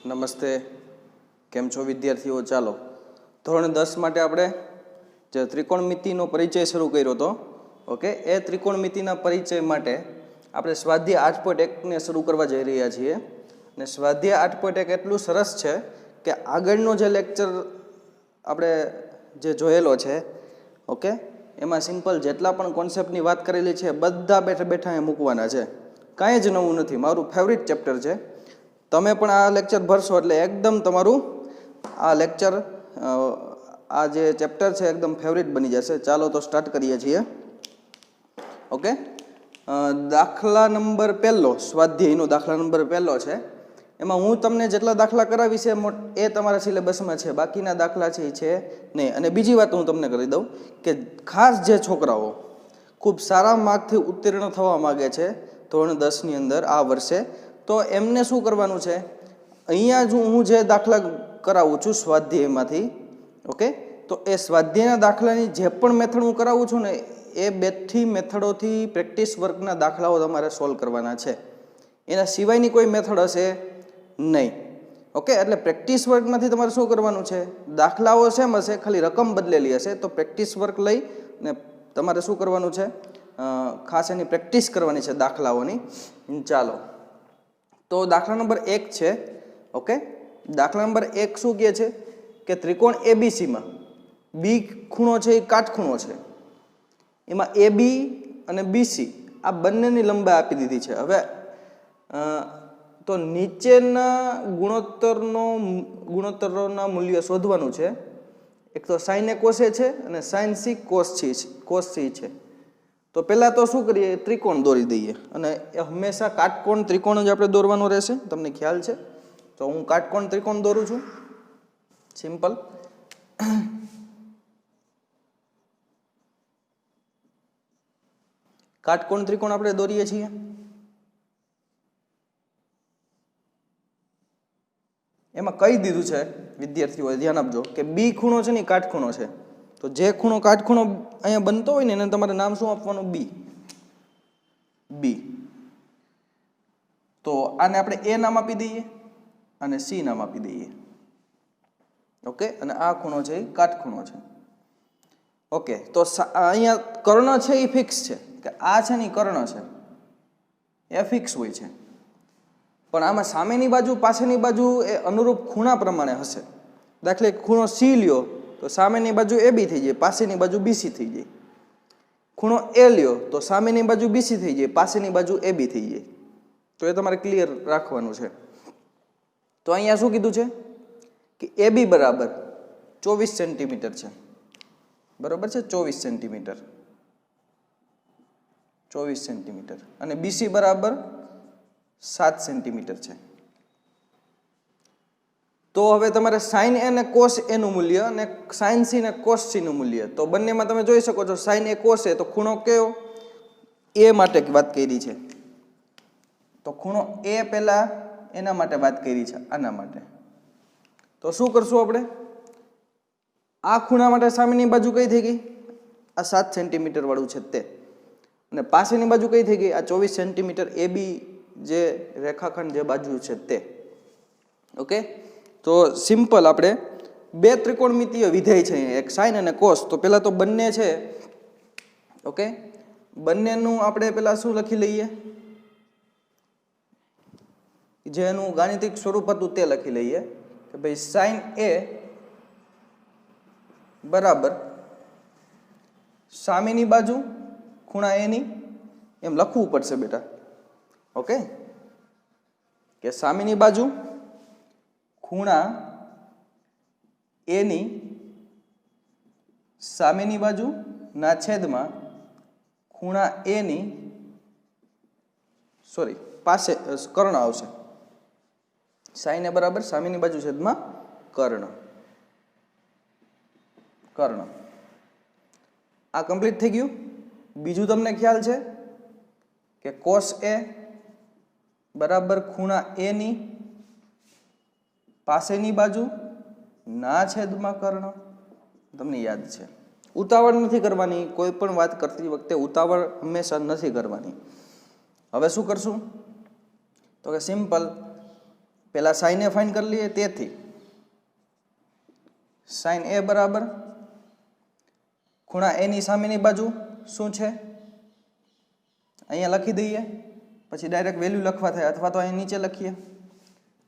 નમસ્તે, કેમ છો વિદ્યાર્થીઓ? ચાલો ધોરણ 10 માટે આપણે જે ત્રિકોણમિતિનો પરિચય શરૂ કર્યો હતો, ઓકે, એ ત્રિકોણમિતિના પરિચય માટે આપણે સ્વાધ્યાય 8.1 ને શરૂ કરવા જઈ રહ્યા છીએ. અને સ્વાધ્યાય 8.1 એટલું સરસ છે કે આગળનો જે લેક્ચર આપણે જે જોયેલો છે, ઓકે, એમાં સિમ્પલ જેટલા પણ કોન્સેપ્ટની વાત કરેલી છે બધા બેઠા બેઠા એ મૂકવાના છે. કાંઈ જ નવું નથી. મારું ફેવરિટ ચેપ્ટર છે. તમે પણ આ લેક્ચર ભરશો એટલે એકદમ તમારું આ લેક્ચર આ જે ચેપ્ટર છે એકદમ ફેવરિટ બની જશે. ચાલો તો સ્ટાર્ટ કરીએ છીએ. ઓકે, દાખલા નંબર પહેલો, સ્વાધ્યાયનો દાખલા નંબર પહેલો છે. એમાં હું તમને જેટલા દાખલા કરાવીશ એ તમારા સિલેબસમાં છે, બાકીના દાખલા છે એ છે નહીં. અને બીજી વાત હું તમને કરી દઉં કે ખાસ જે છોકરાઓ ખૂબ સારા માર્કથી ઉત્તીર્ણ થવા માગે છે ધોરણ 10ની અંદર આ વર્ષે, તો એમને શું કરવાનું છે, અહીંયા જો હું જે દાખલા કરાવું છું સ્વાધ્યાયમાંથી, ઓકે, તો એ સ્વાધ્યાયના દાખલાની જે પણ મેથડ હું કરાવું છું ને એ બેથી મેથડોથી પ્રેક્ટિસ વર્કના દાખલાઓ તમારે સોલ્વ કરવાના છે. એના સિવાયની કોઈ મેથડ હશે નહીં. ઓકે, એટલે પ્રેક્ટિસ વર્કમાંથી તમારે શું કરવાનું છે, દાખલાઓ સેમ હશે, ખાલી રકમ બદલેલી હશે. તો પ્રેક્ટિસ વર્ક લઈ ને તમારે શું કરવાનું છે, ખાસ એની પ્રેક્ટિસ કરવાની છે દાખલાઓની. ચાલો તો દાખલા નંબર 1 છે. ઓકે, દાખલા નંબર 1 શું કહે છે કે ત્રિકોણ એબીસીમાં બી ખૂણો છે એ કાટખૂણો છે. એમાં એબી અને બીસી આ બંનેની લંબાઈ આપી દીધી છે. હવે તો નીચેના ગુણોત્તરોના મૂલ્ય શોધવાનું છે. એક તો સાઇન એ કોસ એ છે અને સાઇન સી કોસ સી છે. તો પહેલાં તો શું કરીએ, ત્રિકોણ દોરી દઈએ. અને એ હંમેશા કાટકોણ ત્રિકોણ જ આપણે દોરવાનો રહેશે, તમને ખ્યાલ છે. તો હું કાટકોણ ત્રિકોણ દોરું છું. સિમ્પલ. કાટકોણ ત્રિકોણ આપણે દોરીએ છીએ. એમાં કહી દીધું છે વિદ્યાર્થીઓ ધ્યાન આપજો કે બી ખૂણો છે ને કાટખૂણો છે. તો જે ખૂણો કાટખૂણો અહીંયા બનતો હોય ને એને તમારે નામ શું આપવાનું, બી. બી. તો આને આપણે એ નામ આપી દઈએ અને સી નામ આપી દઈએ. ઓકે, અને આ ખૂણો છે એ કાટખૂણો છે. ઓકે, તો અહીંયા કર્ણ છે એ ફિક્સ છે કે આ છે ને કર્ણ છે એ ફિક્સ હોય છે. પણ આમાં સામેની બાજુ પાછળની બાજુ એ અનુરૂપ ખૂણા પ્રમાણે હશે. દાખલે ખૂણો સી લ્યો તો સામેની બાજુ એબી થઈ જાય, પાછળની બાજુ બીસી થઈ જાય. ખૂણો એ લ્યો તો સામેની બાજુ બીસી થઈ જાય, પાછળની બાજુ એબી થઈ જાય. તો એ તમારે ક્લિયર રાખવાનું છે. તો અહીંયા શું કીધું છે કે એબી બરાબર 24 સેન્ટીમીટર છે. બરાબર છે, 24 સેન્ટીમીટર. 24 સેન્ટીમીટર. અને બીસી બરાબર 7 સેન્ટીમીટર છે. તો હવે તમારે સાઇન એ ને કોસ એનું મૂલ્ય અને સાઇન સી ને કોસ સી નું મૂલ્ય, તો બંનેમાં તમે જોઈ શકો છો સાઇન એ કોસ એ, તો ખૂણો કયો એ માટે વાત કરી છે. તો ખૂણો એ પહેલા એના માટે વાત કરી છે, આના માટે. તો શું કરશું આપણે, આ ખૂણા માટે સામેની બાજુ કઈ થઈ ગઈ, આ 7 સેન્ટીમીટર વાળું છે તે. અને પાછળની બાજુ કઈ થઈ ગઈ, આ 24 સેન્ટીમીટર એ બી જે રેખાખંડ જે બાજુ છે તે. ઓકે, તો સિમ્પલ આપણે બે ત્રિકોણમિતીય વિધેય છે, એક સાઇન અને કોસ. તો પહેલા તો બંને છે, ઓકે, બંનેનું આપણે પહેલા શું લખી લઈએ, જેનું ગાણિતિક સ્વરૂપ હતું તે લખી લઈએ કે ભાઈ સાઇન એ બરાબર સામેની બાજુ ખૂણા એની, એમ લખવું પડશે બેટા. ઓકે, કે સામેની બાજુ ખૂણા એની સામેની બાજુ ના છેદમાં ખૂણા એની પાસે કર્ણ આવશે. સાઇન એ બરાબર સામેની બાજુ છેદમાં કર્ણ. આ કમ્પ્લીટ થઈ ગયું. બીજું તમને ખ્યાલ છે કે કોસ એ બરાબર ખૂણા એ ની પાસેની બાજુ ના છેદમાં કર્ણ. તમને યાદ છે. ઉતાવળ નથી કરવાની, કોઈ પણ વાત કરતી વખતે ઉતાવળ હંમેશા નથી કરવાની. હવે શું કરશું તો કે સિમ્પલ પહેલા સાઇન એ ફાઇન કરી લઈએ. તેથી સાઇન એ બરાબર ખૂણા એની સામેની બાજુ શું છે અહીંયા લખી દઈએ, પછી ડાયરેક્ટ વેલ્યુ લખવા થાય, અથવા તો અહીં નીચે લખીએ.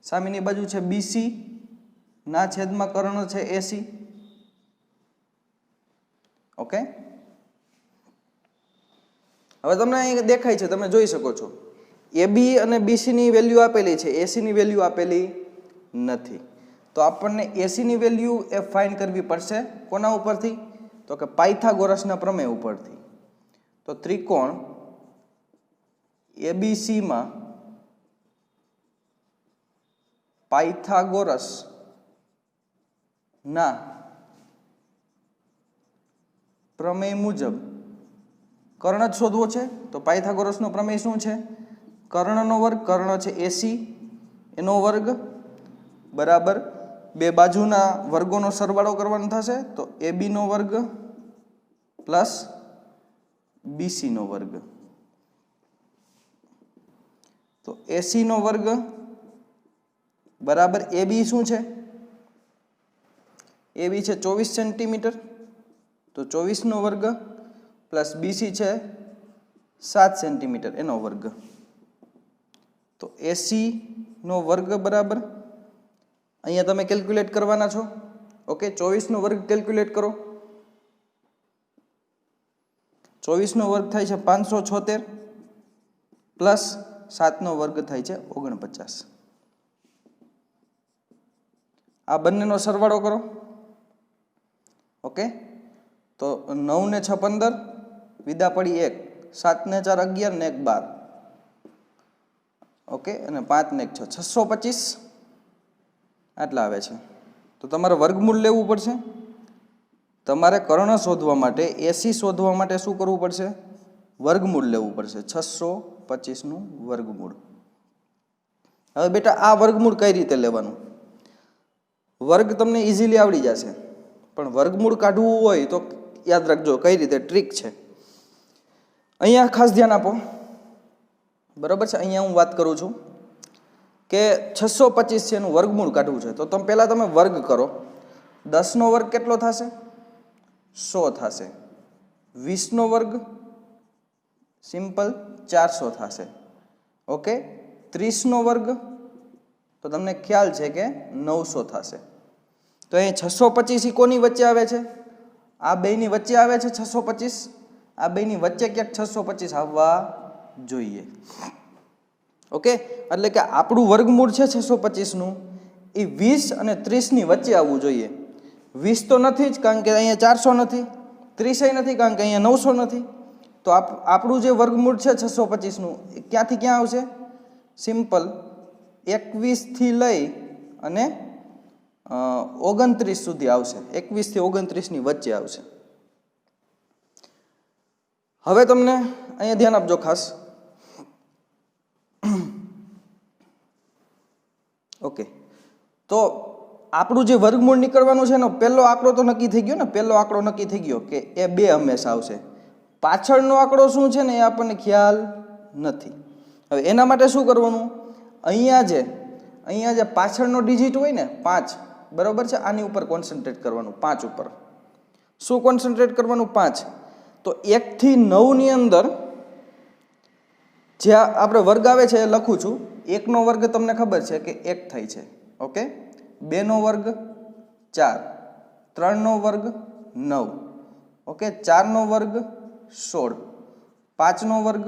સામેની બાજુ છે બીસી ના છેદમાં કર્ણ છે એસી. ઓકે, હવે તમને અહીં દેખાય છે, તમે જોઈ શકો છો એબી અને બીસીની વેલ્યુ આપેલી છે, એસીની વેલ્યુ આપેલી નથી. તો આપણને એસીની વેલ્યુ એ ફાઇન્ડ કરવી પડશે. કોના ઉપરથી? તો કે પાયથાગોરસના પ્રમેય ઉપરથી. તો ત્રિકોણ એબીસીમાં પાયથાગોરસ ના પ્રમેય મુજબ કર્ણ જ શોધવો છે. તો પાયથાગોરસનો પ્રમેય શું છે? કર્ણનો વર્ગ, કર્ણ છે એસી, એનો વર્ગ બરાબર બે બાજુના વર્ગોનો સરવાળો કરવાનો થશે. તો એબી નો વર્ગ પ્લસ બીસી નો વર્ગ. તો એસી નો વર્ગ બરાબર એબી શું છે? એબી છે 24 સેન્ટીમીટર. તો 24 નો વર્ગ પ્લસ બીસી છે 7 સેન્ટીમીટર, એનો વર્ગ. તો એસી નો વર્ગ બરાબર અહીંયા તમે કેલ્ક્યુલેટ કરવાના છો. ઓકે, 24 નો વર્ગ કેલ્ક્યુલેટ કરો. 24 નો વર્ગ થાય છે 576 પ્લસ 7 નો વર્ગ થાય છે 49. આ બંનેનો સરવાળો કરો. ઓકે, તો 9 ને 6 15, વિદા પડી 1, 7 ને 4 11 ને 1 12. ઓકે, અને 5 ને 1 6, 625 આટલા આવે છે. તો તમારે વર્ગમૂળ લેવું પડશે. તમારે કર્ણ શોધવા માટે, એસી શોધવા માટે શું કરવું પડશે? વર્ગમૂળ લેવું પડશે. 625 નું વર્ગમૂળ. હવે બેટા આ વર્ગમૂળ કઈ રીતે લેવાનું? વર્ગ તમને ઇઝીલી આવડી જશે, પણ વર્ગમૂળ કાઢવું હોય તો યાદ રાખજો કઈ રીતે ટ્રીક છે. અહીંયા ખાસ ધ્યાન આપો. બરાબર છે, અહીંયા હું વાત કરું છું કે 625 છે એનું વર્ગમૂળ કાઢવું છે. તો પહેલાં તમે વર્ગ કરો. 10 નો વર્ગ કેટલો થશે? 100 થશે. 20 નો વર્ગ સિમ્પલ 400 થશે. ઓકે, 30 નો વર્ગ તો તમને ખ્યાલ છે કે 900 થશે. તો અહીં 625 કોની વચ્ચે આવે છે? આ બેની વચ્ચે આવે છે 625. આ બેની વચ્ચે ક્યાંક 625 આવવા જોઈએ. ઓકે, એટલે કે આપણું વર્ગમૂળ છે 625 નું, એ 20 અને 30 ની વચ્ચે આવવું જોઈએ. 20 તો નથી જ, કારણ કે અહીંયા 400 નથી. 30 નથી, કારણ કે અહીંયા 900 નથી. તો આપણું જે વર્ગમૂળ છે 625 નું, એ ક્યાંથી ક્યાં આવશે? સિમ્પલ 21 થી લઈ અને 29 સુધી આવશે. 21 થી 29 ની વચ્ચે આવશે. હવે તમને અહીંયા ધ્યાન આપજો ખાસ. ઓકે, તો આપણું જે વર્ગમૂળ નીકળવાનું છે એનો પહેલો આંકડો તો નક્કી થઈ ગયો ને. પહેલો આંકડો નક્કી થઈ ગયો કે એ 2 હંમેશા આવશે. પાછળનો આંકડો શું છે ને એ આપણને ખ્યાલ નથી. હવે એના માટે શું કરવાનું? અહીંયા જે પાછળનો ડિજિટ હોય ને 5, બરાબર છે, આની ઉપર કોન્સન્ટ્રેટ કરવાનું. 5 ઉપર શું કોન્સન્ટ્રેટ કરવાનું? 5. તો 1 થી 9 ની અંદર જે આપણે વર્ગ આવે છે એ લખું છું. 1 નો વર્ગ તમને ખબર છે કે 1 થાય છે. ઓકે, 2 નો વર્ગ 4, 3 નો વર્ગ 9, ઓકે, 4 નો વર્ગ 16, 5 નો વર્ગ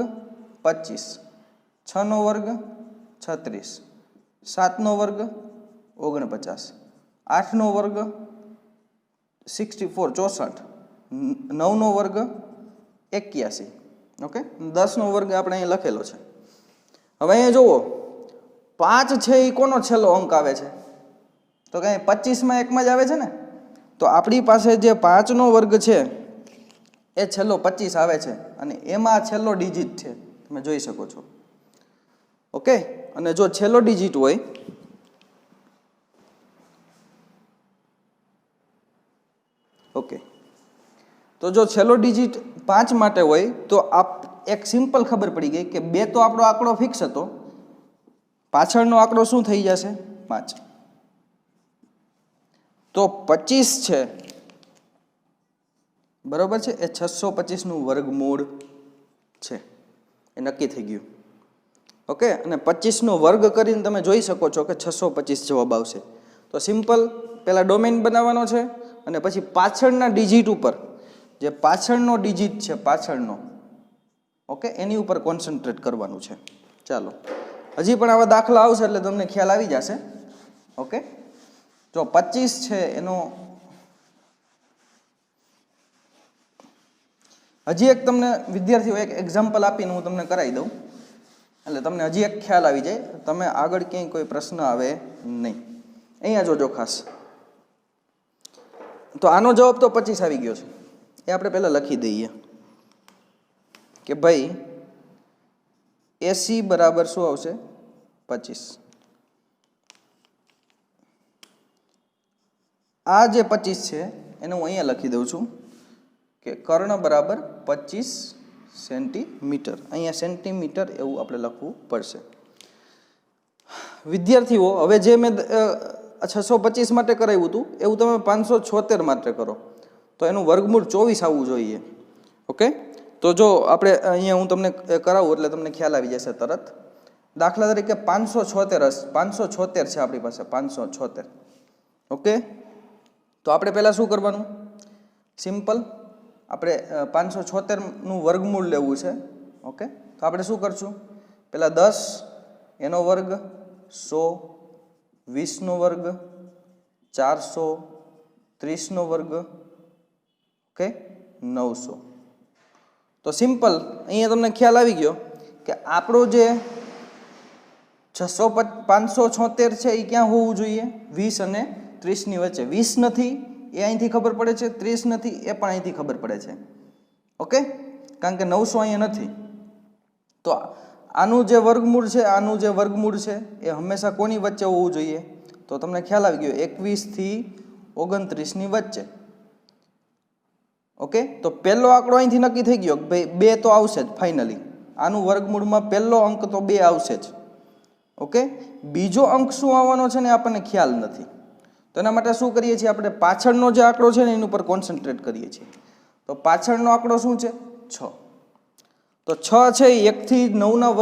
25, 6 નો વર્ગ 36, 7 નો વર્ગ 49, 8 નો વર્ગ 64 64, 9 નો વર્ગ 81. ઓકે, 10 નો વર્ગ આપણે અહીંયા લખેલો છે. હવે અહીંયા જુઓ 5 છે એ કોનો છેલ્લો અંક આવે છે? તો કે 25 માં 1 માં જ આવે છે ને. તો આપણી પાસે જે 5 નો વર્ગ છે એ છેલ્લો 25 આવે છે, અને એમાં છેલ્લો ડિજિટ છે, તમે જોઈ શકો છો. ઓકે, અને જો છેલ્લો ડિજિટ હોય ઓકે, તો જો છેલ્લો ડિજિટ 5 માટે હોય તો એક સિમ્પલ ખબર પડી ગઈ કે 2 તો આપણો આંકડો ફિક્સ હતો, પાછળનો આંકડો શું થઈ જશે? 5. તો 25 છે બરોબર છે, એ 625 નું વર્ગમૂળ છે, એ નક્કી થઈ ગયું. ઓકે, અને 25 નો વર્ગ કરીને તમે જોઈ શકો છો કે 625 જવાબ આવશે. તો સિમ્પલ પહેલા ડોમેન બનાવવાનો છે અને પછી પાછળના ડિજિટ ઉપર, જે પાછળનો ડિજિટ છે પાછળનો, ઓકે, એની ઉપર કોન્સન્ટ્રેટ કરવાનું છે. ચાલો, હજી પણ આવા દાખલા આવશે એટલે તમને ખ્યાલ આવી જશે. ઓકે, જો 25 છે એનો હજી એક તમને વિદ્યાર્થીઓ એક એક્ઝામ્પલ આપીને હું તમને કરાવી દઉં એટલે તમને હજી એક ખ્યાલ આવી જાય, તમે આગળ ક્યાંય કોઈ પ્રશ્ન આવે નહીં. અહીંયા જોજો ખાસ. તો આનો જવાબ તો 25 આવી ગયો છે, એ આપણે પહેલાં લખી દઈએ કે ભાઈ AC બરાબર શું આવશે? 25. આ જે 25 છે એને હું અહીંયા લખી દઉં છું કે કર્ણ બરાબર 25 સેન્ટીમીટર. અહીંયા સેન્ટીમીટર એવું આપણે લખવું પડશે. વિદ્યાર્થીઓ, હવે જે મેં 625 માટે કરાવ્યું હતું એવું તમે 576 માટે કરો તો એનું વર્ગમૂળ 24 આવવું જોઈએ. ઓકે, તો જો આપણે અહીંયા હું તમને કરાવું એટલે તમને ખ્યાલ આવી જશે તરત. દાખલા તરીકે 576 છે આપણી પાસે, 576. ઓકે, તો આપણે પહેલાં શું કરવાનું? સિમ્પલ, આપણે 576 નું વર્ગમૂળ લેવું છે. ઓકે, તો આપણે શું કરશું? પહેલાં 10 એનો વર્ગ, 100, 20 નો વર્ગ, 400, 30 નો વર્ગ, ઓકે, 900. તો સિમ્પલ અહીંયા તમને ખ્યાલ આવી ગયો કે આપણો જે 576 છે એ ક્યાં હોવું જોઈએ? 20 અને 30 ની વચ્ચે. 20 નથી એ અહીંથી ખબર પડે છે, 30 નથી એ પણ અહીંથી ખબર પડે છે. ઓકે, કારણ કે 900 અહીંયા નથી. તો આનું જે વર્ગમૂળ છે, આનું જે વર્ગમૂળ છે એ હંમેશા કોની વચ્ચે હોવું જોઈએ? તો તમને ખ્યાલ આવી ગયો, 21 થી 29 ની વચ્ચે. ઓકે, તો પહેલો આંકડો અહીંથી નક્કી થઈ ગયો ભાઈ 2 તો આવશે જ ફાઇનલી. આનું વર્ગમૂળમાં પહેલો અંક તો 2 આવશે જ. ઓકે, બીજો અંક શું આવવાનો છે ને આપણને ખ્યાલ નથી. તો એના માટે શું કરીએ છીએ આપણે? પાછળનો જે આંકડો છે ને એની ઉપર કોન્સન્ટ્રેટ કરીએ છીએ. તો પાછળનો આંકડો શું છે? 6. તો 6 છે એ 1 થી 9 ના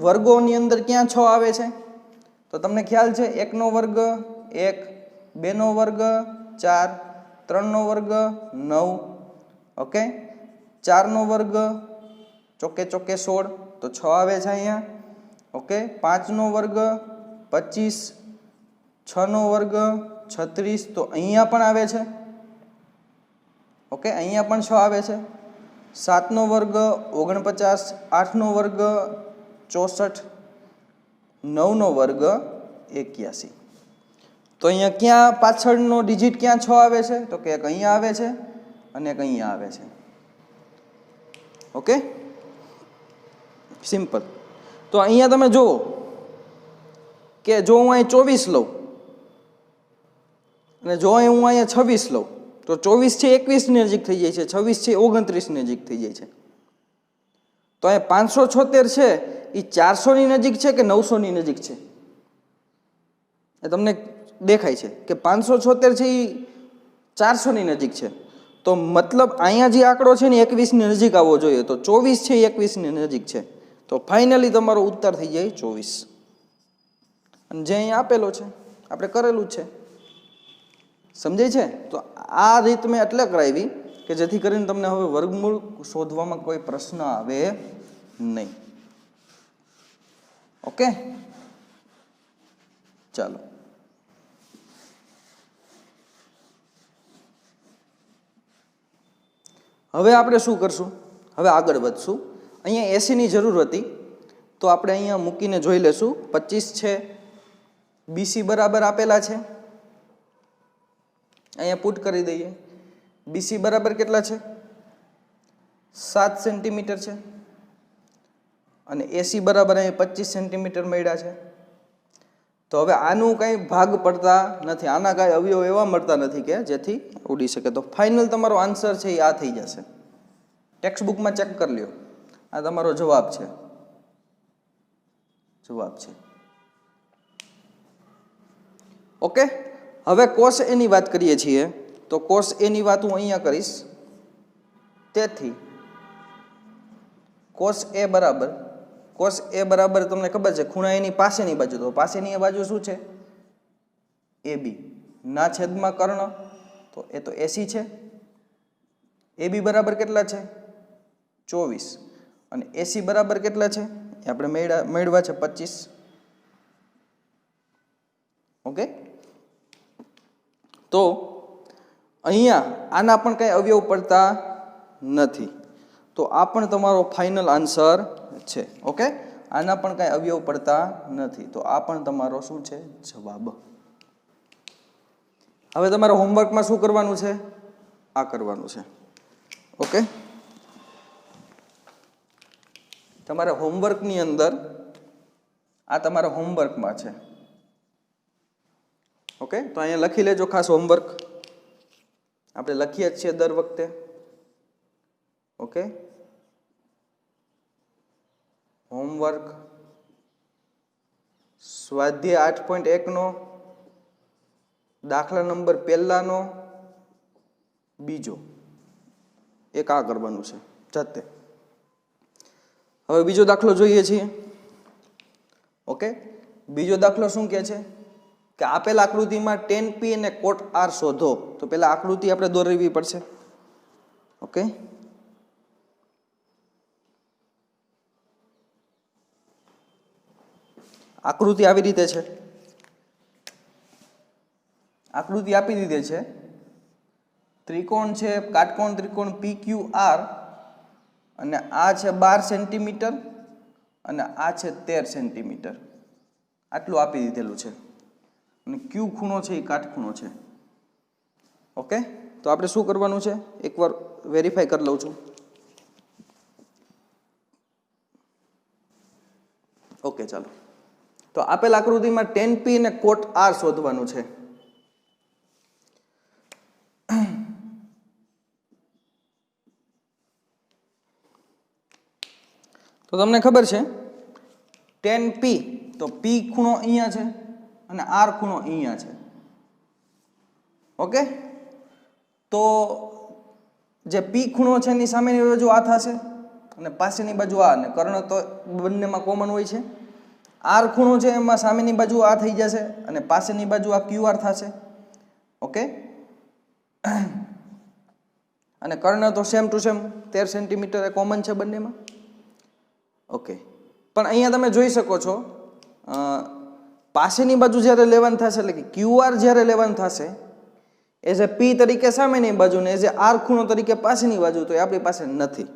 વર્ગોની અંદર ક્યાં 6 આવે છે? તો તમને ખ્યાલ છે 1 નો વર્ગ 1, 2 નો વર્ગ 4, 3 નો વર્ગ 9, ઓકે, 4 નો વર્ગ ચોકે 16, તો 6 આવે છે અહીંયા. ઓકે, 5 નો વર્ગ 25, 6 નો વર્ગ 36, તો અહીંયા પણ આવે છે. ઓકે, અહીંયા પણ 6 આવે છે. 7 નો વર્ગ 49, 8 નો વર્ગ 64, 9 નો વર્ગ 81. તો અહીંયા ક્યાં પાછળનો ડિજિટ ક્યાં 6 આવે છે? તો કે એક અહીંયા આવે છે અને એક અહીંયા આવે છે. Okay, simple. તો અહીંયા તમે જુઓ કે જો હું અહીં 24 લઉં અને જો હું અહીંયા 26 લઉં તો 24 છે 21 ની નજીક થઈ જાય છે, 26 છે 29 ની નજીક થઈ જાય છે. તો અહીંયા 576 છે એ 400 ની નજીક છે કે 900 ની નજીક છે? એ તમને દેખાય છે કે 576 છે એ 400 ની નજીક છે. તો મતલબ અહીંયા જે આંકડો છે ને 21 ની નજીક આવવો જોઈએ. તો 24 છે એ 21 ની નજીક છે. તો ફાઇનલી તમારો ઉત્તર થઈ જાય 24. અને જે અહીંયા આપેલો છે આપણે કરેલું જ છે. સમજાય છે? તો આ રીત મેં એટલે કરાવી કે જેથી કરીને તમને હવે વર્ગમૂળ શોધવામાં કોઈ પ્રશ્ન આવે નહીં. ઓકે, ચાલો. હવે આપણે શું કરશું? હવે આગળ વધશું. અહીંયા 80 ની જરૂર હતી તો આપણે અહીંયા મૂકીને જોઈ લેશું. 25 છે, BC બરાબર આપેલા છે, અહીંયા પુટ કરી દઈએ. BC બરાબર કેટલા છે? 7 સેન્ટીમીટર છે અને AC બરાબર અહીં 25 સેન્ટીમીટર મળ્યા છે. તો હવે આનું કંઈ ભાગ પડતા નથી, આના કાંઈ અવયવ એવા મળતા નથી કે જેથી ઉડી શકે. તો ફાઇનલ તમારો આન્સર છે એ આ થઈ જશે. ટેક્સ્ટ બુકમાં ચેક કરી લ્યો, આ તમારો જવાબ છે. જવાબ છે. ઓકે, હવે કોસ એની વાત કરીએ છીએ તો કોસ એની વાત હું અહીંયા કરીશ. તેથી કોસ એ બરાબર તમને ખબર છે ખૂણા એની પાસેની બાજુ, તો પાસેની એ બાજુ શું છે? AB ના છેદમાં કર્ણ, તો એ તો AC છે. AB બરાબર કેટલા છે? 24. અને AC બરાબર કેટલા છે? એ આપણે મેળવ્યા છે 25. ઓકે, તો અહીંયા આના પણ કઈ અવયવ પડતા નથી, તો આ પણ તમારો ફાઇનલ આન્સર છે. ઓકે, આના પણ કઈ અવયવ પડતા નથી, તો આ પણ તમારો શું છે? જવાબ. હવે તમારે હોમવર્કમાં શું કરવાનું છે? આ કરવાનું છે. ઓકે, તમારે હોમવર્કની અંદર આ તમારા હોમવર્કમાં છે. ઓકે, તો અહીંયા લખી લેજો ખાસ હોમવર્ક. આપણે લખીએ જ છીએ દર વખતે. ઓકે, હોમવર્ક સ્વાધ્યાય 8.1 નો દાખલા નંબર પહેલાનો બીજો એક આ કરવાનું છે જાતે. હવે બીજો દાખલો જોઈએ છીએ. ઓકે, બીજો દાખલો શું કહે છે કે આપેલ આકૃતિમાં tan P અને cot R શોધો. તો પહેલા આકૃતિ આપણે દોરવી પડશે. ઓકે, આકૃતિ આવી રીતે છે. આકૃતિ આપી દીધી છે. ત્રિકોણ છે, કાટકોણ ત્રિકોણ PQR, અને આ છે 12 સેન્ટીમીટર અને આ છે 13 સેન્ટીમીટર. આટલું આપી દીધેલું છે. અને Q ખૂણો છે એ કાટખૂણો છે. ઓકે, તો આપણે શું કરવાનું છે? એકવાર વેરીફાઈ કરી લઉં છું. ઓકે, ચાલો. તો આપેલ આકૃતિમાં tan P અને cot R શોધવાનું છે. તો તમને ખબર છે tan P, તો P ખૂણો અહીંયા છે અને R ખૂણો અહીંયા છે. ઓકે, તો જે P ખૂણો છે એની સામેની બાજુ આ થશે અને પાસેની બાજુ આ, અને કર્ણ તો બંનેમાં કોમન હોય છે. R ખૂણો છે એમાં સામેની બાજુ આ થઈ જશે અને પાસેની બાજુ આ QR થશે. ઓકે, અને કર્ણ તો સેમ ટુ સેમ 13 સેન્ટીમીટર એ કોમન છે બંનેમાં. ઓકે, પણ અહીંયા તમે જોઈ શકો છો પાસેની બાજુ જ્યારે લેવાનું થશે, એટલે કે QR જ્યારે લેવાનું થશે એઝ એ P તરીકે સામેની બાજુ ને એઝ એ R ખૂણો તરીકે પાસેની બાજુ, તો એ આપણી પાસે નથી.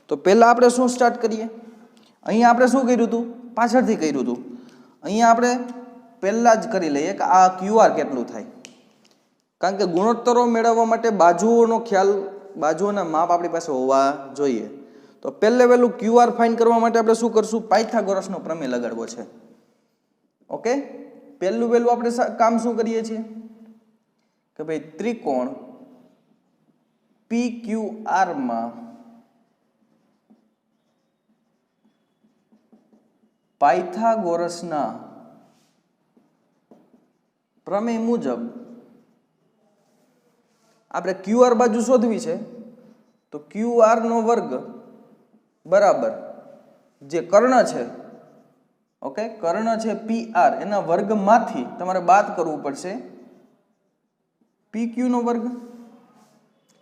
તો પહેલાં આપણે શું સ્ટાર્ટ કરીએ? અહીંયા આપણે શું કર્યું હતું? પાછળથી કર્યું હતું. અહીંયા આપણે પહેલાં જ કરી લઈએ કે આ QR કેટલું થાય, કારણ કે ગુણોત્તરો મેળવવા માટે બાજુઓનો ખ્યાલ, બાજુઓના માપ આપણી પાસે હોવા જોઈએ. તો પહેલે વહેલું QR ફાઇન્ડ કરવા માટે આપણે શું કરશું? પાયથાગોરસનો પ્રમેય લગાડવો છે. ઓકે, પહેલું વહેલું આપણે કામ શું કરીએ છીએ કે ભાઈ ત્રિકોણ PQR માં પાયથાગોરસના પ્રમેય મુજબ આપણે QR બાજુ શોધવી છે. તો QR નો વર્ગ બરાબર જે કર્ણ છે, ઓકે, કર્ણ છે PR, એના વર્ગમાંથી તમારે બાદ કરવું પડશે PQ નો વર્ગ.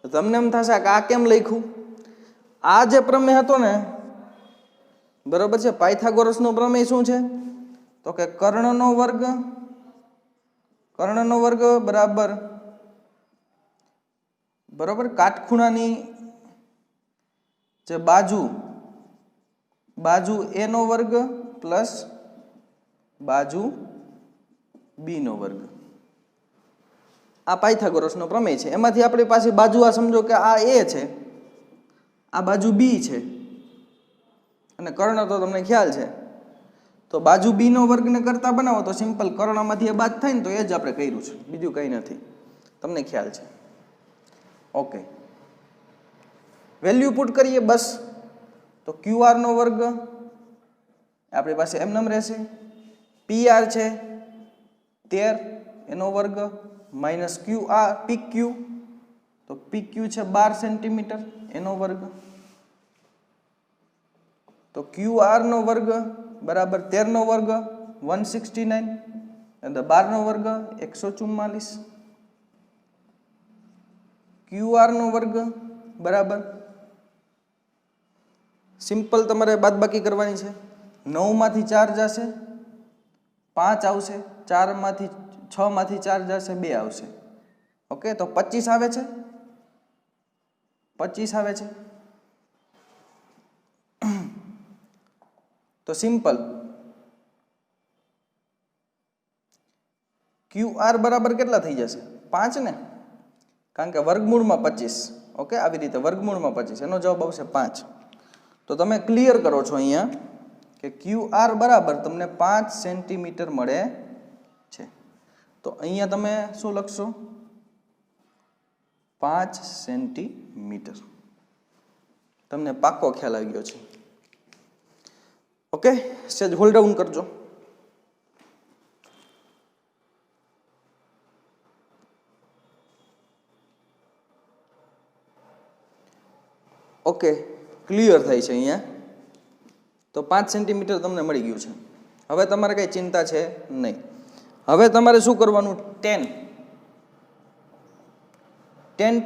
તમને એમ થશે કે આ કેમ લખ્યું? આ જે પ્રમેય હતો ને, બરાબર છે, પાયથાગોરસનો પ્રમેય શું છે? તો કે કર્ણનો વર્ગ બરાબર કાટખૂણાની જે બાજુ A નો વર્ગ પ્લસ બાજુ B નો વર્ગ. આ પાયથાગોરસનો પ્રમેય છે. એમાંથી આપણી પાસે બાજુ આ સમજો કે આ A છે, આ બાજુ B છે, અને કર્ણ તો તમને ખ્યાલ છે. તો બાજુ B નો વર્ગને કરતા બનાવો તો સિમ્પલ કર્ણમાંથી એ બાદ થાય ને, તો એ જ આપણે કર્યું છે, બીજું કંઈ નથી. તમને ખ્યાલ છે. ઓકે, વેલ્યુ પુટ કરીએ બસ. તો QR નો વર્ગ આપણી પાસે એમ નામ રહેશે. PR છે 13 એનો વર્ગ માઇનસ ક્યુ આર પીક ક્યુ, તો પીક ક્યુ છે 12 સેન્ટીમીટર એનો વર્ગ, તો ક્યુ આર નો વર્ગ બરાબર 13 નો વર્ગ 169 અને 12 નો વર્ગ 144, ક્યુ આર નો વર્ગ બરાબર સિમ્પલ તમારે બાદબાકી કરવાની છે, 9 માંથી 4 જશે 5 આવશે, 4 માંથી 6 માંથી 4 જશે 2 આવશે, ઓકે, તો 25 આવે છે, 25 આવે છે। તો સિમ્પલ ક્યુ આર બરાબર કેટલા થઈ જશે 5 ને, કારણ કે વર્ગમૂળમાં 25, ઓકે, આવી રીતે વર્ગમૂળમાં 25 એનો જવાબ આવશે 5। તો તમે ક્લિયર કરો છો અહીંયા કે ક્યુ આર બરાબર તમને 5 સેન્ટીમીટર મળે છે। તો અહીંયા તમે શું લખશો 5 સેન્ટીમીટર, તમને પાક્કો ખ્યાલ આવી ગયો છે, ઓકે। સેજ હોલ્ડ ડાઉન કરજો, ઓકે, ક્લિયર થાય છે અહીંયા। તો 5 સેન્ટીમીટર તમને મળી ગયું છે। હવે તમારે કઈ ચિંતા છે નહીં। હવે તમારે શું કરવાનું, 10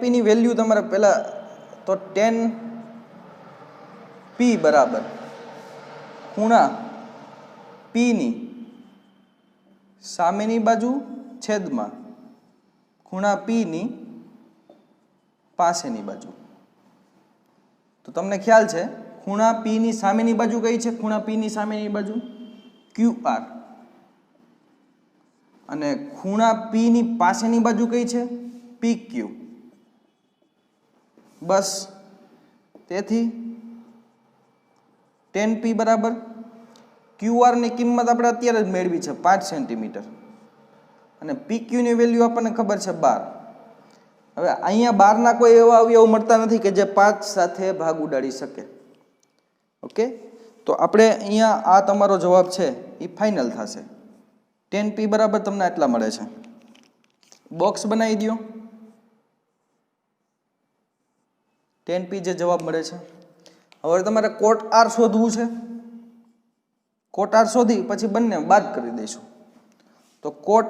પી ની વેલ્યુ તમારે પહેલા, તો 10 પી બરાબર ખૂણા પી ની સામેની બાજુ છેદમાં ખૂણા પી ની પાસેની બાજુ। તો તમને ખ્યાલ છે ખૂણા પી ની સામેની બાજુ કઈ છે, ખૂણા પી ની સામેની બાજુ ક્યુ આર, અને ખૂણા પી ની પાસેની બાજુ કઈ છે પી ક્યુ। બસ, તેથી 10 પી બરાબર ક્યુ આર ની કિંમત આપણે અત્યારે જ મેળવી છે 5 સેન્ટીમીટર, અને પી ક્યુ ની વેલ્યુ આપણને ખબર છે 12। હવે અહીંયા 12 ના કોઈ એવા અવયવ મળતા નથી કે જે 5 સાથે ભાગ ઉડાડી શકે, ઓકે। તો આપણે અહીંયા આ તમારો જવાબ છે એ ફાઇનલ થશે, 10 પી બરાબર તમને આટલા મળે છે। બોક્સ બનાવી દો, 10 પી જે જવાબ મળે છે। હવે તમારે કોટ આર શોધવું છે, કોટ આર શોધી પછી બંને બાદ કરી દઈશું। તો કોટ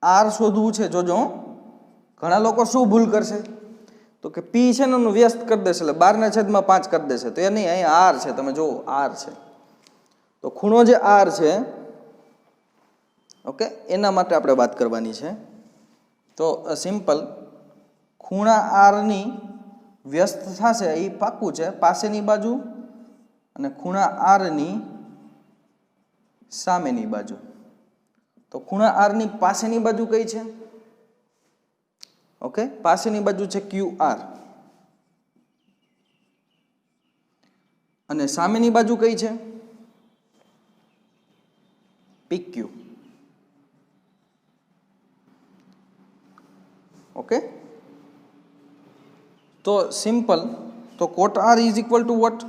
આર શોધવું છે, જોજો ઘણા લોકો શું ભૂલ કરશે, તો કે પી છે ને એનું વ્યસ્ત કરી દેશે એટલે 12/5 કરી દેશે, તો એ નહીં, અહીંયા આર છે, તમે જુઓ આર છે, તો ખૂણો જે આર છે, ઓકે, એના માટે આપણે વાત કરવાની છે। તો સિમ્પલ ખૂણા આર ની વ્યસ્ત થશે એ પાક્કું છે પાસેની બાજુ અને ખૂણા આર ની સામેની બાજુ। તો ખૂણા આર ની પાસેની બાજુ કઈ છે, ઓકે, પાસેની બાજુ છે ક્યુ આર, અને સામેની બાજુ કઈ છે પી ક્યુ, ઓકે। તો સિમ્પલ, તો cot R is equal to what,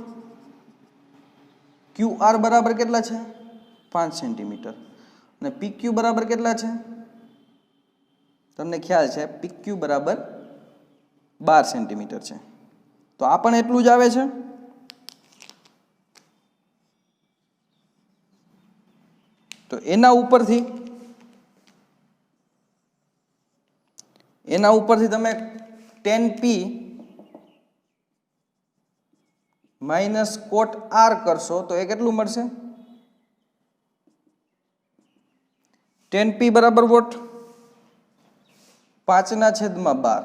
Q R બરાબર કેટલા છે 5 સેન્ટીમીટર, અને પી ક્યુ બરાબર કેટલા છે, તમને ખ્યાલ છે પી ક્યુ બરાબર 12 સેન્ટીમીટર છે। તો આ પણ એટલું જ આવે છે। તો એના ઉપરથી તમે 10 પી માઇનસ કોટ આર કરશો તો એ કેટલું મળશે, 10 પી બરાબર વોટ 5/12,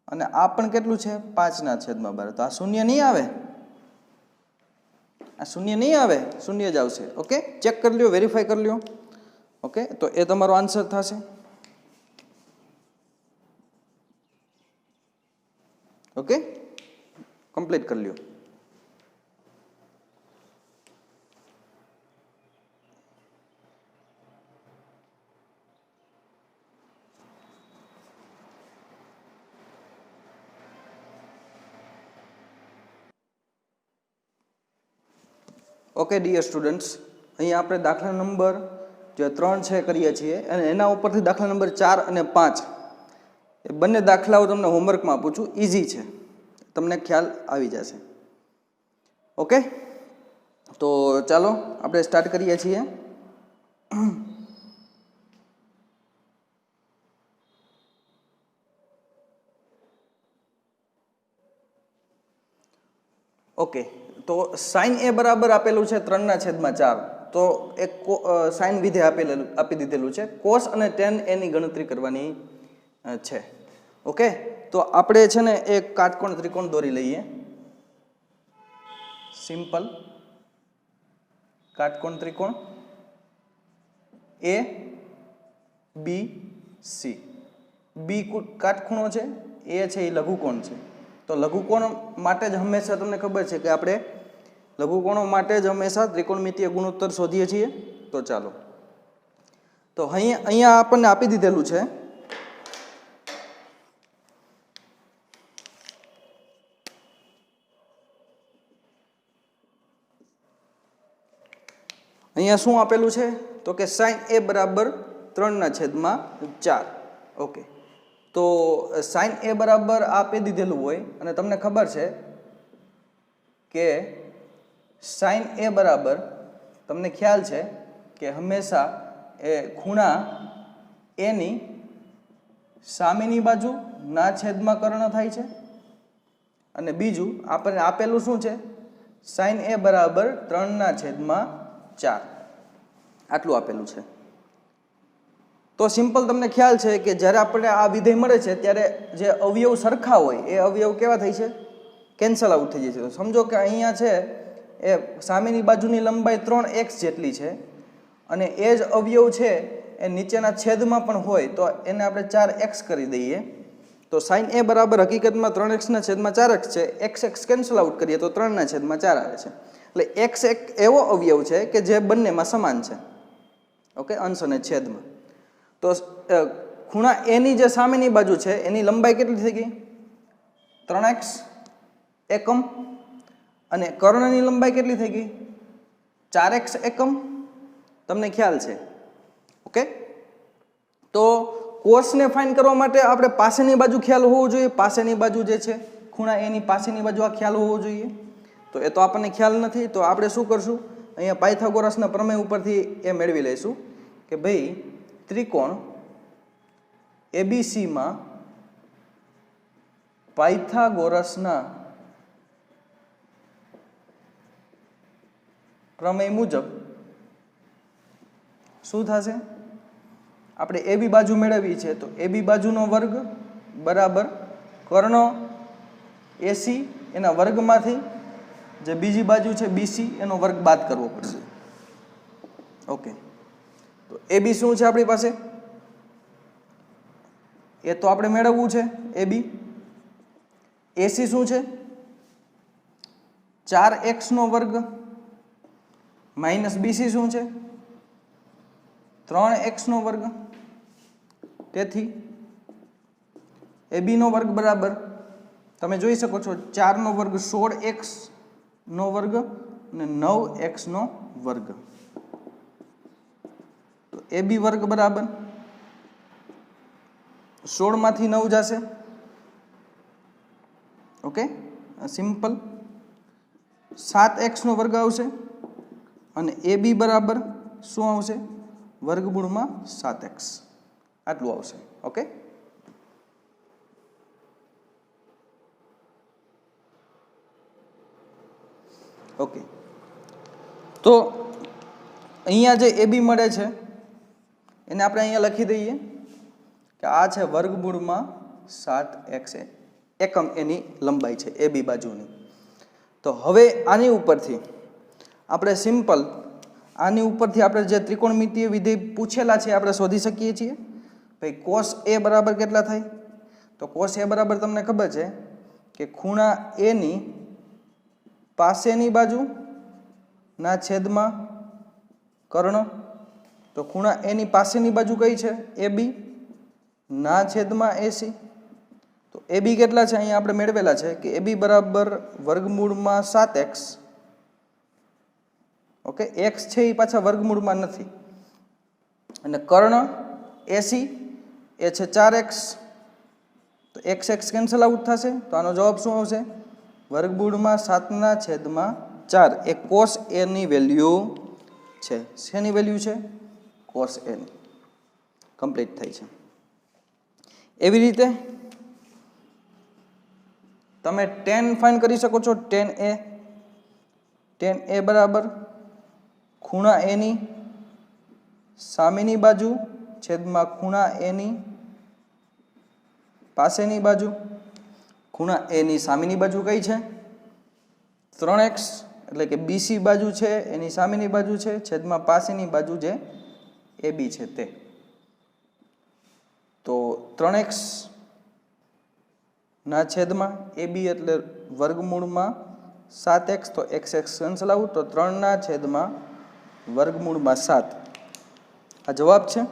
અને આ પણ કેટલું છે 5/12, તો આ શૂન્ય નહીં આવે, આ શૂન્ય નહીં આવે, શૂન્ય જ આવશે, ઓકે। ચેક કરી લ્યો, વેરીફાઈ કરી લ્યો, ઓકે। તો એ તમારો આન્સર થશે, ઓકે, કમ્પ્લીટ કરી લ્યો। ઓકે ડિયર સ્ટુડન્ટ્સ, અહીંયા આપણે દાખલા નંબર જે 3 છે કરીએ છીએ, અને એના ઉપરથી દાખલા નંબર 4 અને 5 એ બંને દાખલાઓ તમને હોમવર્કમાં આપું છું, ઇઝી છે, તમને ખ્યાલ આવી જશે. ઓકે, તો ચાલો આપણે સ્ટાર્ટ કરીએ છીએ. ઓકે, તો સાઇન એ બરાબર આપેલું છે 3/4. તો એક સાઇન વિધેય આપી દીધેલું છે. કોસ અને ટેન એની ગણતરી કરવાની છે. ઓકે, તો આપણે છે ને એક કાટકોણ ત્રિકોણ દોરી લઈએ. સિમ્પલ કાટકોણ ત્રિકોણ એ બી સી. બી કાટખૂણો છે, એ છે એ લઘુકોણ છે. તો લઘુકોણ માટે જ હંમેશા તમને ખબર છે કે આપણે લઘુકોણો માટે જ હંમેશા ત્રિકોણમિતીય ગુણોત્તર શોધીએ છીએ. તો ચાલો, તો અહીંયા આપણને આપી દીધેલું છે અહીંયા શું આપેલું છે, તો કે સાઇન એ બરાબર 3/4. ઓકે, તો સાઇન એ બરાબર આપી દીધેલું હોય અને તમને ખબર છે કે સાઇન એ બરાબર, તમને ખ્યાલ છે કે હંમેશા એ ખૂણા એની સામેની બાજુ ના છેદમાં કર્ણ થાય છે. અને બીજું આપણને આપેલું શું છે, સાઇન એ બરાબર 3/4 આટલું આપેલું છે. તો સિમ્પલ તમને ખ્યાલ છે કે જ્યારે આપણે આ વિધેય મળે છે ત્યારે જે અવયવ સરખા હોય એ અવયવ કેવા થાય છે, કેન્સલ આઉટ થઈ જાય છે. તો સમજો કે અહીંયા છે એ સામેની બાજુની લંબાઈ 3x જેટલી છે અને એ જ અવયવ છે એ નીચેના છેદમાં પણ હોય તો એને આપણે 4x કરી દઈએ. તો સાઇન એ બરાબર હકીકતમાં 3x/4x છે. x કેન્સલ આઉટ કરીએ તો 3/4 આવે છે. એટલે x એક એવો અવયવ છે કે જે બંનેમાં સમાન છે. ઓકે, અંશ અને છેદમાં. તો ખૂણા એની જે સામેની બાજુ છે એની લંબાઈ કેટલી થઈ ગઈ, 3x એકમ, અને કર્ણની લંબાઈ કેટલી થઈ ગઈ, 4x એકમ. તમને ખ્યાલ છે. ઓકે, તો કોસને ફાઇન કરવા માટે આપણે પાસેની બાજુ ખ્યાલ હોવો જોઈએ. પાસેની બાજુ જે છે ખૂણા એની પાસેની બાજુ આ ખ્યાલ હોવો જોઈએ. તો એ તો આપણને ખ્યાલ નથી. તો આપણે શું કરશું, અહીંયા પાયથાગોરસના પ્રમેય ઉપરથી એ મેળવી લઈશું કે ભાઈ ત્રિકોણ એબીસીમાં પાયથાગોરસના પ્રમેય મુજબ શું થશે, આપણે એબી બાજુ મેળવી છે તો એબી બાજુનો વર્ગ બરાબર કર્ણ એસી એના વર્ગમાંથી જે બીજી બાજુ છે બીસી એનો વર્ગ બાદ કરવો પડશે. ઓકે, તો એબી શું છે આપણી પાસે, એ તો આપણે મેળવવું છે એબી. એસી શું છે, 4x વર્ગ માઇનસ બીસી શું છે, 3x વર્ગ. તેથી એબી નો વર્ગ બરાબર તમે જોઈ શકો છો 4 વર્ગ 16x વર્ગ અને 9x વર્ગ. તો એબી વર્ગ બરાબર 16 માંથી 9 જશે. ઓકે, સિમ્પલ 7x વર્ગ આવશે અને એબી બરાબર શું આવશે, વર્ગમૂળમાં 7x આટલું આવશે. ઓકે, ઓકે, તો અહીંયા જે એબી મળે છે એને આપણે અહીંયા લખી દઈએ કે આ છે વર્ગમૂળમાં 7x એકમ એની લંબાઈ છે એબી બાજુની. તો હવે આની ઉપરથી આપણે સિમ્પલ આની ઉપરથી આપણે જે ત્રિકોણમિતીય વિધેય પૂછેલા છે આપણે શોધી શકીએ છીએ. ભાઈ કોસ એ બરાબર કેટલા થાય, તો કોસ એ બરાબર તમને ખબર છે કે ખૂણા એની પાસેની બાજુ ના છેદમાં કર્ણ. તો ખૂણા એની પાસેની બાજુ કઈ છે, એબી ના છેદમાં એસી. તો એબી કેટલા છે અહીંયા આપણે મેળવેલા છે કે એબી બરાબર વર્ગમૂળમાં 7x. ઓકે, x છે એ પાછા વર્ગમૂળમાં નથી અને કર્ણ એસી એ છે 4x, તો x કેન્સલ આઉટ થશે, તો આનો જવાબ શું આવશે? વર્ગમૂળમાં 7/4 એ કોસ એ ની વેલ્યુ છે. શેની વેલ્યુ છે? કોસ એ ની. કમ્પ્લીટ થઈ છે. એવી રીતે તમે tan ફાઇન્ડ કરી શકો છો. tan a બરાબર ખૂણા a ની સામેની બાજુ છેદમાં ખૂણા a ની પાસેની બાજુ. ખૂણા a ની સામેની બાજુ કઈ છે? 3x, એટલે કે BC બાજુ છે એની સામેની બાજુ છે છેદમાં પાસેની બાજુ જે AB છે તે. તો 3x ના છેદમાં AB એટલે વર્ગમૂળમાં 7x, તો x કેન્સલ આઉટ, તો 3 ના છેદમાં વર્ગમૂળમાં 7 આ જવાબ છે.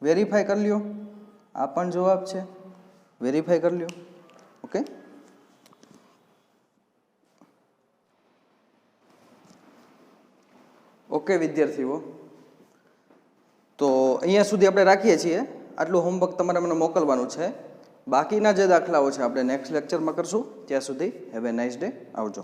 વેરીફાઈ કરી લ્યો. આ પણ જવાબ છે, વેરીફાઈ કરી લ્યો. ઓકે, ઓકે વિદ્યાર્થીઓ, તો અહીંયા સુધી આપણે રાખીએ છીએ. આટલું હોમવર્ક તમારે મને મોકલવાનું છે. બાકીના જે દાખલાઓ છે આપણે નેક્સ્ટ લેક્ચરમાં કરશું. ત્યાં સુધી હેવ એ નાઇસ ડે. આવજો.